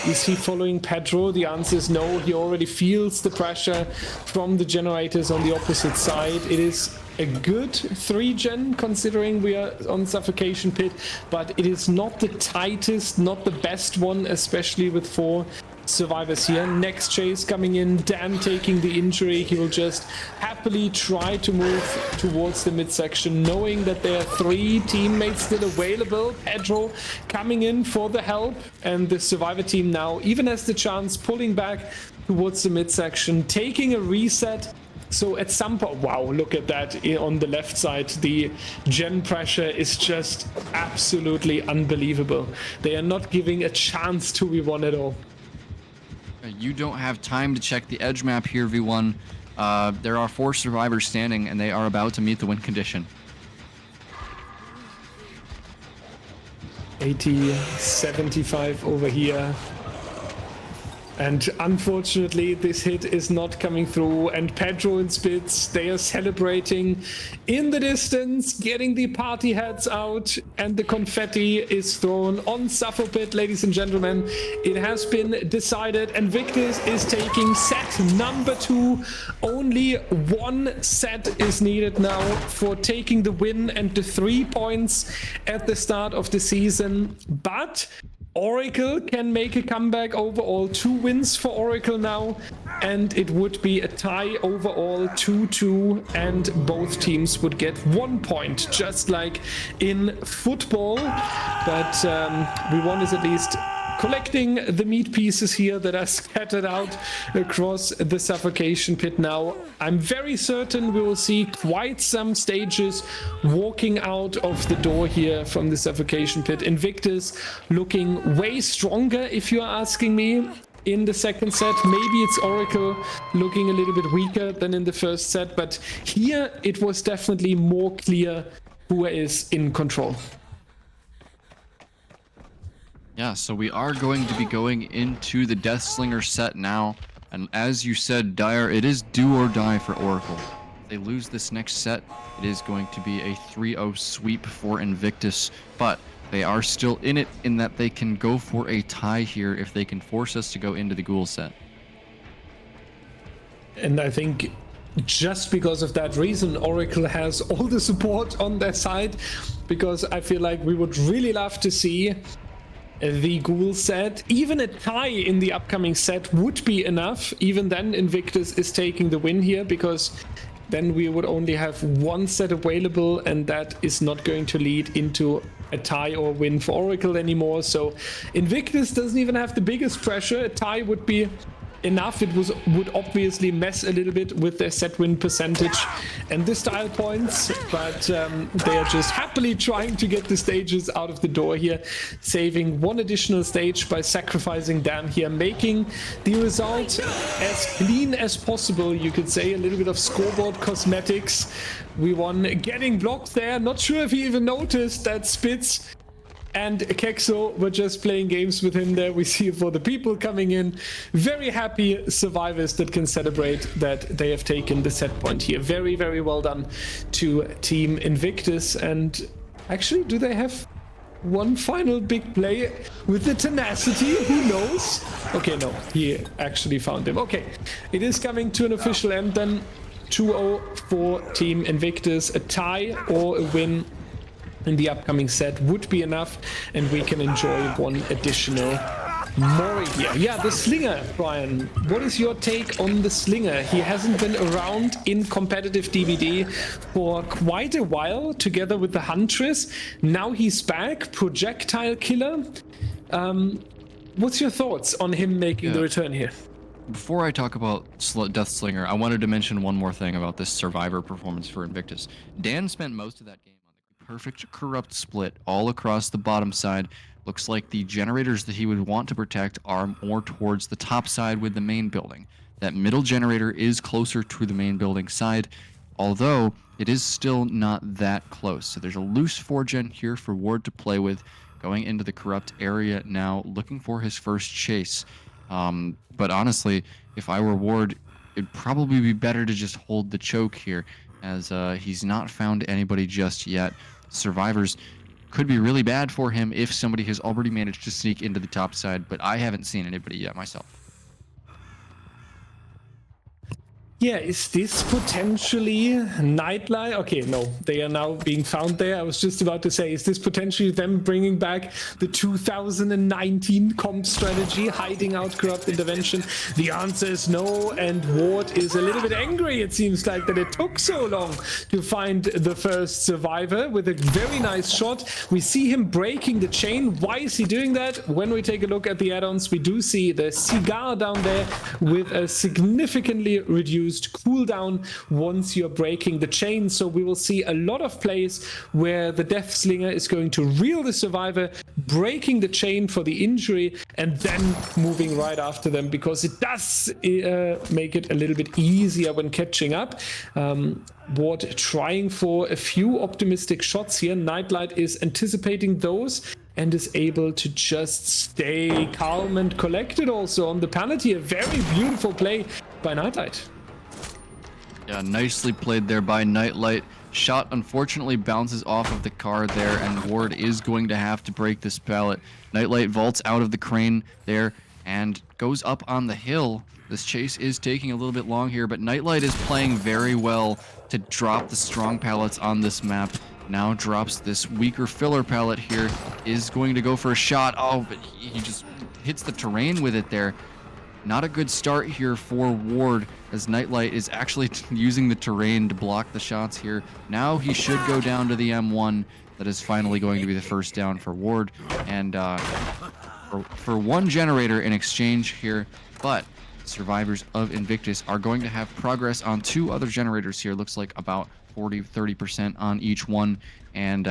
Is he following Pedro? The answer is no. He already feels the pressure from the generators on the opposite side. It is a good 3-gen considering we are on suffocation pit, but it is not the tightest, not the best one, especially with 4 survivors here. Next chase coming in, Dan taking the injury. He will just happily try to move towards the midsection, knowing that there are 3 teammates still available. Pedro coming in for the help, and the survivor team now even has the chance pulling back towards the midsection, taking a reset. So at some point, wow, look at that on the left side. The gen pressure is just absolutely unbelievable. They are not giving a chance to V1 at all. You don't have time to check the edge map here, V1. There are 4 survivors standing, and they are about to meet the win condition. 80, 75 over here. And unfortunately, this hit is not coming through, and Pedro and Spitz, they are celebrating in the distance, getting the party hats out, and the confetti is thrown on Suffopit, ladies and gentlemen. It has been decided. Invictus is taking set number 2. Only 1 set is needed now for taking the win and the 3 points at the start of the season. But Oracle can make a comeback overall. 2 wins for Oracle now, and it would be a tie overall, 2-2, and both teams would get 1 point, just like in football. But V1 is at least collecting the meat pieces here that are scattered out across the suffocation pit now. I'm very certain we will see quite some stages walking out of the door here from the suffocation pit. Invictus looking way stronger, if you are asking me, in the second set. Maybe it's Oracle looking a little bit weaker than in the first set, but here it was definitely more clear who is in control. Yeah, so we are going to be going into the Deathslinger set now. And as you said, Dyer, it is do or die for Oracle. If they lose this next set, it is going to be a 3-0 sweep for Invictus. But they are still in it, in that they can go for a tie here if they can force us to go into the Ghoul set. And I think just because of that reason, Oracle has all the support on their side, because I feel like we would really love to see the Ghoul set. Even a tie in the upcoming set would be enough. Even then, Invictus is taking the win here, because then we would only have 1 set available, and that is not going to lead into a tie or win for Oracle anymore. So Invictus doesn't even have the biggest pressure. A tie would be enough. It would obviously mess a little bit with their set win percentage and the style points, but they are just happily trying to get the stages out of the door here, saving 1 additional stage by sacrificing Dan here, making the result as clean as possible. You could say a little bit of scoreboard cosmetics. We won getting blocked there. Not sure if he even noticed that Spitz and Kexo were just playing games with him there. We see for the people coming in, very happy survivors that can celebrate that they have taken the set point here. Very, very well done to Team Invictus. And actually, do they have one final big play with the tenacity? Who knows? Okay, no, he actually found him. Okay, it is coming to an official end then. 2-0 for Team Invictus. A tie or a win in the upcoming set would be enough, and we can enjoy one additional Mori here. Yeah, the Slinger, Brian. What is your take on the Slinger? He hasn't been around in competitive DBD for quite a while, together with the Huntress. Now he's back, projectile killer. What's your thoughts on him making the return here? Before I talk about Deathslinger, I wanted to mention one more thing about this Survivor performance for Invictus. Dan spent most of that game on the perfect corrupt split all across the bottom side. Looks like the generators that he would want to protect are more towards the top side with the main building. That middle generator is closer to the main building side, although it is still not that close. So there's a loose 4-gen here for Ward to play with, going into the corrupt area now, looking for his first chase. But honestly, if I were Ward, it'd probably be better to just hold the choke here, as he's not found anybody just yet. Survivors could be really bad for him if somebody has already managed to sneak into the top side, but I haven't seen anybody yet myself. Yeah, is this potentially Nightlight? Okay, no, they are now being found there. I was just about to say, is this potentially them bringing back the 2019 comp strategy, hiding out corrupt intervention? The answer is no, and Ward is a little bit angry, it seems like, that it took so long to find the first survivor with a very nice shot. We see him breaking the chain. Why is he doing that? When we take a look at the add-ons, we do see the cigar down there with a significantly reduced cooldown once you're breaking the chain. So we will see a lot of plays where the Deathslinger is going to reel the survivor, breaking the chain for the injury, and then moving right after them, because it does make it a little bit easier when catching up. Ward trying for a few optimistic shots here. Nightlight is anticipating those and is able to just stay calm and collected also on the penalty. A very beautiful play by Nightlight. Yeah, nicely played there by Nightlight. Shot unfortunately bounces off of the car there, and Ward is going to have to break this pallet. Nightlight vaults out of the crane there and goes up on the hill. This chase is taking a little bit long here, but Nightlight is playing very well to drop the strong pallets on this map. Now drops this weaker filler pallet here, is going to go for a shot. Oh, but he just hits the terrain with it there. Not a good start here for Ward, as Nightlight is actually using the terrain to block the shots here. Now he should go down to the M1. That is finally going to be the first down for Ward, and for one generator in exchange here. But survivors of Invictus are going to have progress on 2 other generators here. Looks like about 30% on each one. And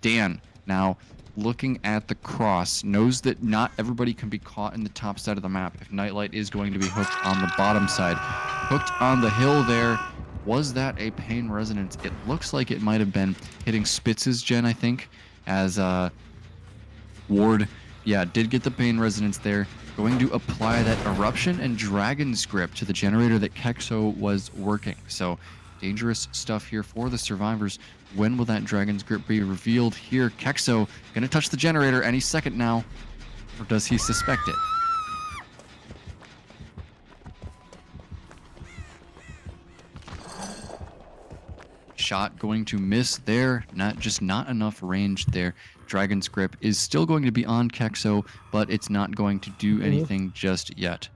Dan now, looking at the cross, knows that not everybody can be caught in the top side of the map if Nightlight is going to be hooked on the bottom side. Hooked on the hill there. Was that a pain resonance? It looks like it might have been hitting Spitz's gen, I think, as Ward, yeah, did get the pain resonance there. Going to apply that Eruption and Dragon's Grip to the generator that Kexo was working. So dangerous stuff here for the survivors. When will that Dragon's Grip be revealed here? Kexo gonna touch the generator any second now, or does he suspect it? Shot going to miss there, not enough range there. Dragon's Grip is still going to be on Kexo, but it's not going to do anything just yet.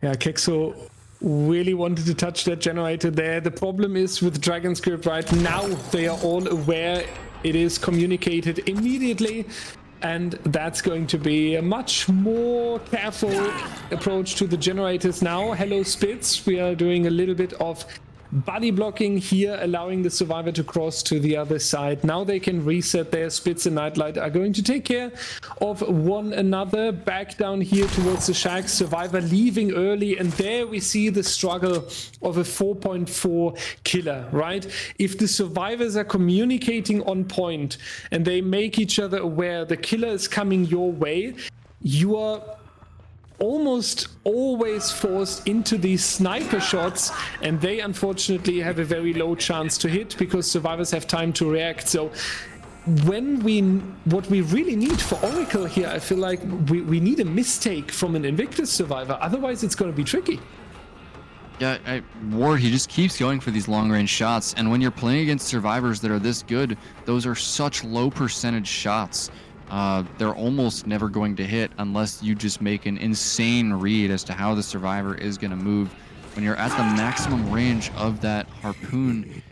Yeah, Kexo really wanted to touch that generator there. The problem is with Dragon's Grip right now, they are all aware it is communicated immediately, and that's going to be a much more careful approach to the generators now. Hello Spitz, we are doing a little bit of Body blocking here, allowing the survivor to cross to the other side. Now they can reset. Their Spitz and Nightlight are going to take care of one another. Back down here towards the shack. Survivor leaving early, and there we see the struggle of a 4.4 killer, right? If the survivors are communicating on point and they make each other aware the killer is coming your way, you are almost always forced into these sniper shots, and they unfortunately have a very low chance to hit because survivors have time to react. So what we really need for Oracle here, I feel like we need a mistake from an Invictus survivor, otherwise it's going to be tricky. Yeah, Ward, he just keeps going for these long-range shots, and when you're playing against survivors that are this good, those are such low percentage shots. They're almost never going to hit unless you just make an insane read as to how the survivor is going to move. When you're at the maximum range of that harpoon,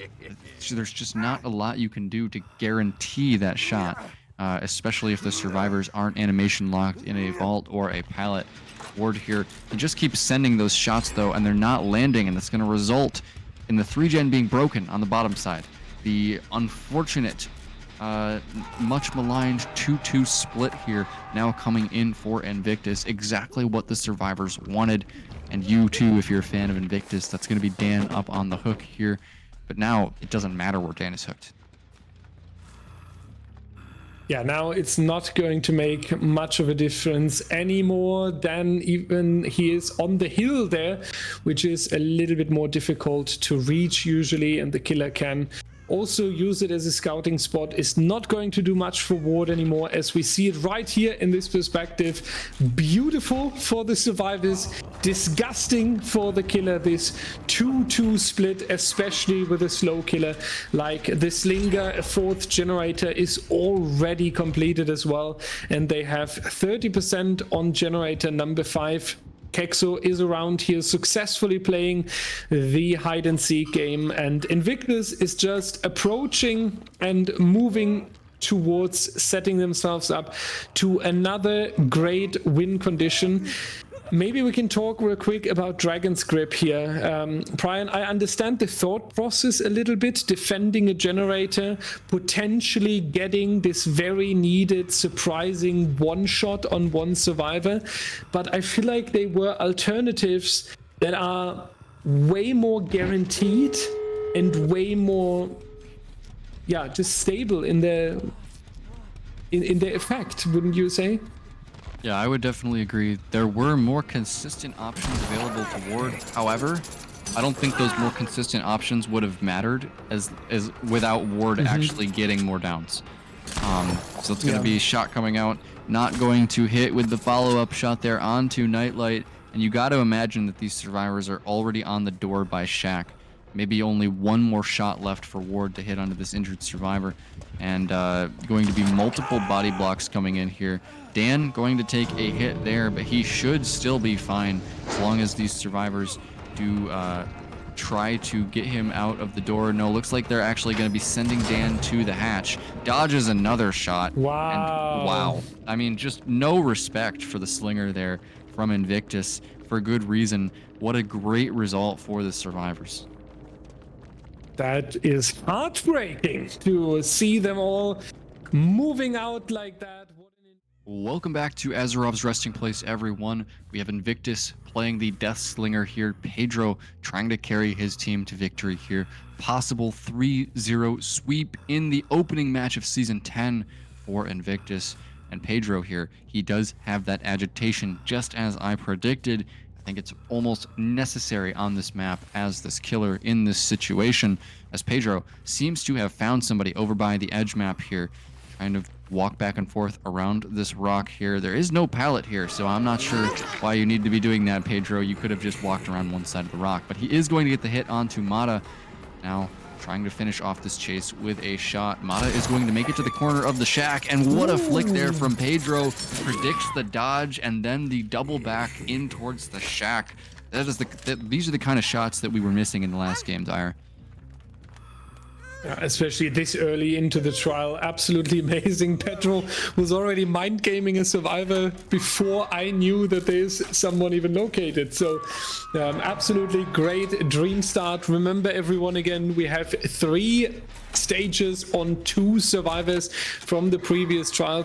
there's just not a lot you can do to guarantee that shot, especially if the survivors aren't animation locked in a vault or a pallet. Ward here, he just keeps sending those shots though, and they're not landing, and that's going to result in the 3-gen being broken on the bottom side. The unfortunate much maligned 2-2 split here now coming in for Invictus, exactly what the survivors wanted. And you too, if you're a fan of Invictus, that's going to be Dan up on the hook here. But now it doesn't matter where Dan is hooked. Yeah, now it's not going to make much of a difference anymore than even he is on the hill there, which is a little bit more difficult to reach usually, and the killer can also use it as a scouting spot. Is not going to do much for Ward anymore, as we see it right here in this perspective. Beautiful for the survivors, disgusting for the killer, this 2-2 split, especially with a slow killer like the Slinger. A 4th generator is already completed as well, and they have 30% on generator number 5. Kexo is around here successfully playing the hide and seek game, and Invictus is just approaching and moving towards setting themselves up to another great win condition. Maybe we can talk real quick about Dragon's Grip here. Prion, I understand the thought process a little bit, defending a generator, potentially getting this very needed, surprising one-shot on one survivor, but I feel like they were alternatives that are way more guaranteed and way more, yeah, just stable in their effect, wouldn't you say? Yeah, I would definitely agree. There were more consistent options available to Ward. However, I don't think those more consistent options would have mattered as without Ward actually getting more downs. So it's going to be a shot coming out, not going to hit with the follow-up shot there onto Nightlight. And you got to imagine that these survivors are already on the door by Shack. Maybe only one more shot left for Ward to hit onto this injured survivor. And going to be multiple body blocks coming in here. Dan going to take a hit there, but he should still be fine as long as these survivors do try to get him out of the door. No, looks like they're actually going to be sending Dan to the hatch. Dodges another shot. Wow. And wow. I mean, just no respect for the Slinger there from Invictus for good reason. What a great result for the survivors. That is heartbreaking to see them all moving out like that. Welcome back to Azerov's Resting Place, everyone. We have Invictus playing the Deathslinger here. Pedro trying to carry his team to victory here. Possible 3-0 sweep in the opening match of Season 10 for Invictus. And Pedro here, he does have that agitation, just as I predicted. I think it's almost necessary on this map as this killer in this situation, as Pedro seems to have found somebody over by the edge map here, trying to walk back and forth around this rock here. There is no pallet here, so I'm not sure why you need to be doing that, Pedro. You could have just walked around one side of the rock, but he is going to get the hit onto Mata. Now trying to finish off this chase with a shot. Mata is going to make it to the corner of the shack, and what a flick there from Pedro. Predicts the dodge and then the double back in towards the shack. These are the kind of shots that we were missing in the last game, Dyer. Especially this early into the trial. Absolutely amazing. Pedro was already mind gaming a survivor before I knew that there's someone even located. So absolutely great dream start. Remember everyone, again, we have 3 stages on 2 survivors from the previous trial.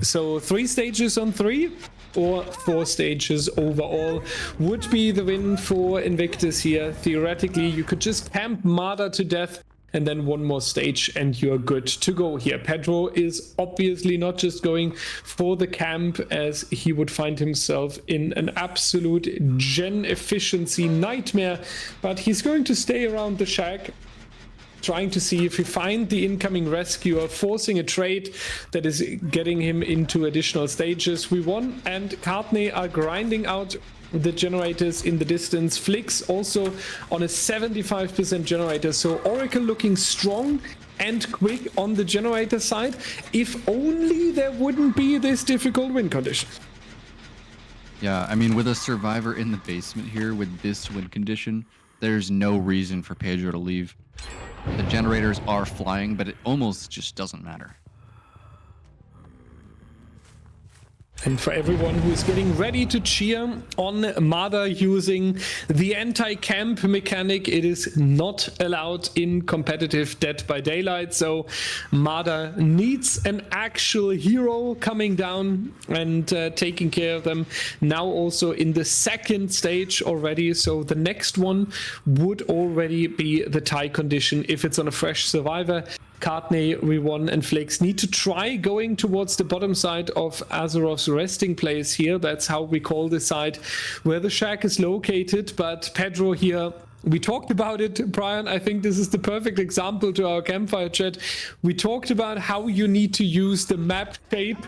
So 3 stages on 3 or 4 stages overall would be the win for Invictus here. Theoretically, you could just camp Marder to death and then 1 more stage and you're good to go here. Pedro is obviously not just going for the camp, as he would find himself in an absolute gen efficiency nightmare, but he's going to stay around the shack, trying to see if he find the incoming rescuer, forcing a trade that is getting him into additional stages. We1 and Cartney are grinding out the generators in the distance. Flix also on a 75% generator, so Oracle looking strong and quick on the generator side. If only there wouldn't be this difficult win condition. Yeah, I mean, with a survivor in the basement here with this win condition, there's no reason for Pedro to leave. The generators are flying, but it almost just doesn't matter. And for everyone who is getting ready to cheer on Marder using the anti-camp mechanic, it is not allowed in competitive Dead by Daylight. So Marder needs an actual hero coming down and taking care of them. Now also in the 2nd stage already. So the next one would already be the tie condition if it's on a fresh survivor. Cartney, We1 and Flix need to try going towards the bottom side of Azeroth's resting place here. That's how we call the side where the shack is located. But Pedro here, we talked about it, Prion. I think this is the perfect example to our campfire chat. We talked about how you need to use the map shape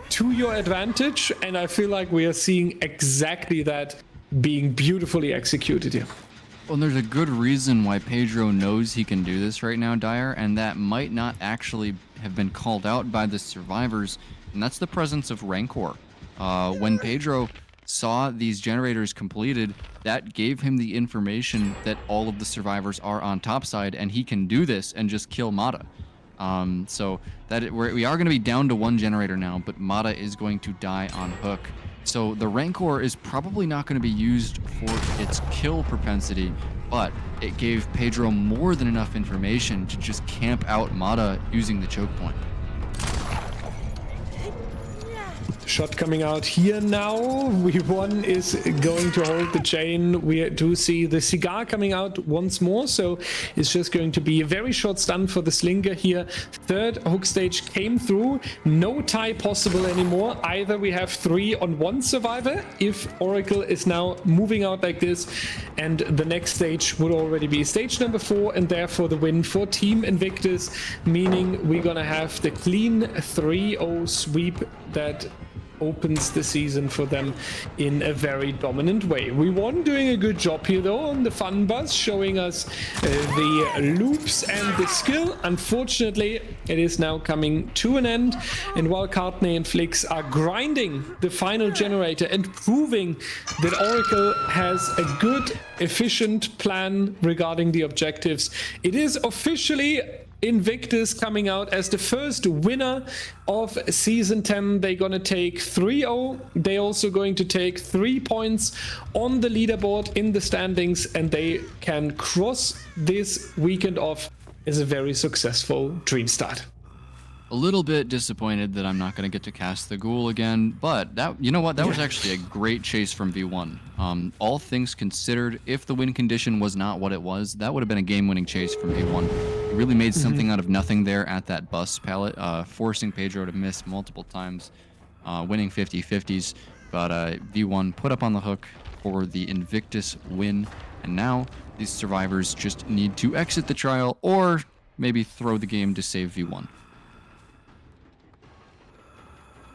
to your advantage. And I feel like we are seeing exactly that being beautifully executed here. Well, there's a good reason why Pedro knows he can do this right now, Dyer, and that might not actually have been called out by the survivors, and that's the presence of Rancor. When Pedro saw these generators completed, that gave him the information that all of the survivors are on topside, and he can do this and just kill Mata. So we are going to be down to 1 generator now, but Mata is going to die on hook. So the Rancor is probably not going to be used for its kill propensity, but it gave Pedro more than enough information to just camp out Mata using the choke point. Shot coming out here now. We1 is going to hold the chain. We do see the cigar coming out once more, so it's just going to be a very short stun for the Slinger here. 3rd hook stage came through. No tie possible anymore. Either we have 3 on 1 survivor if Oracle is now moving out like this, and the next stage would already be stage number 4, and therefore the win for Team Invictus, meaning we're gonna have the clean 3-0 sweep that opens the season for them in a very dominant way. We1 doing a good job here though on the fun bus, showing us the loops and the skill. Unfortunately, it is now coming to an end, and while Cartney and Flix are grinding the final generator and proving that Oracle has a good, efficient plan regarding the objectives, it is officially Invictus coming out as the first winner of Season 10. They're going to take 3-0. They're also going to take 3 points on the leaderboard in the standings, and they can cross this weekend off as a very successful dream start. A little bit disappointed that I'm not going to get to cast the Ghoul again, but that, you know what, that was actually a great chase from V1. All things considered, if the win condition was not what it was, that would have been a game-winning chase from V1. He really made something out of nothing there at that bus pallet, forcing Pedro to miss multiple times, winning 50-50s, but V1 put up on the hook for the Invictus win, and now these survivors just need to exit the trial or maybe throw the game to save V1.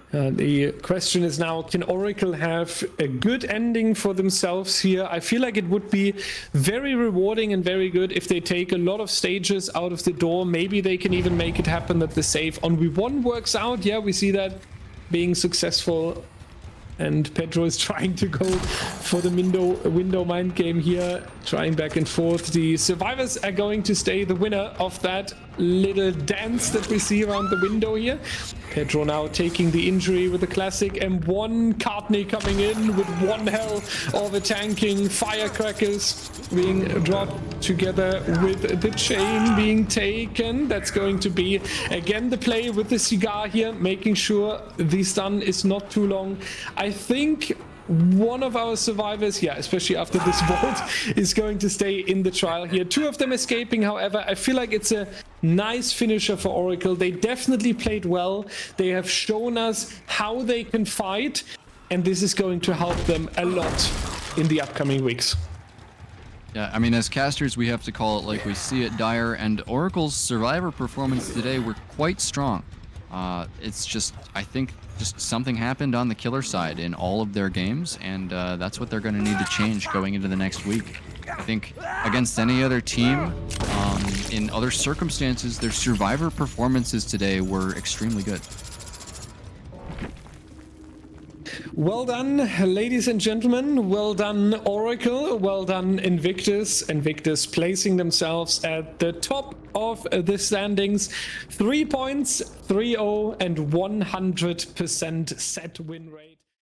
The question is now, can Oracle have a good ending for themselves here? I feel like it would be very rewarding and very good if they take a lot of stages out of the door. Maybe they can even make it happen that the save on V1 works out. Yeah, we see that being successful. And Pedro is trying to go for the window mind game here, trying back and forth. The survivors are going to stay the winner of that little dance that we see around the window here. Pedro now taking the injury with the classic M1. Cartney coming in with one hell of a tanking. Firecrackers being dropped together with the chain being taken. That's going to be again the play with the cigar here, making sure the stun is not too long. I think one of our survivors, yeah, especially after this vault, is going to stay in the trial here. Two of them escaping, however. I feel like it's a nice finisher for Oracle. They definitely played well. They have shown us how they can fight, and this is going to help them a lot in the upcoming weeks. Yeah, I mean, as casters, we have to call it like we see it, Dire, and Oracle's survivor performance today were quite strong. It's just, I think, just something happened on the killer side in all of their games, and that's what they're going to need to change going into the next week. I think against any other team, in other circumstances, their survivor performances today were extremely good. Well done, ladies and gentlemen. Well done, Oracle. Well done, Invictus. Invictus placing themselves at the top of the standings. 3 points, 3-0, and 100% set win rate.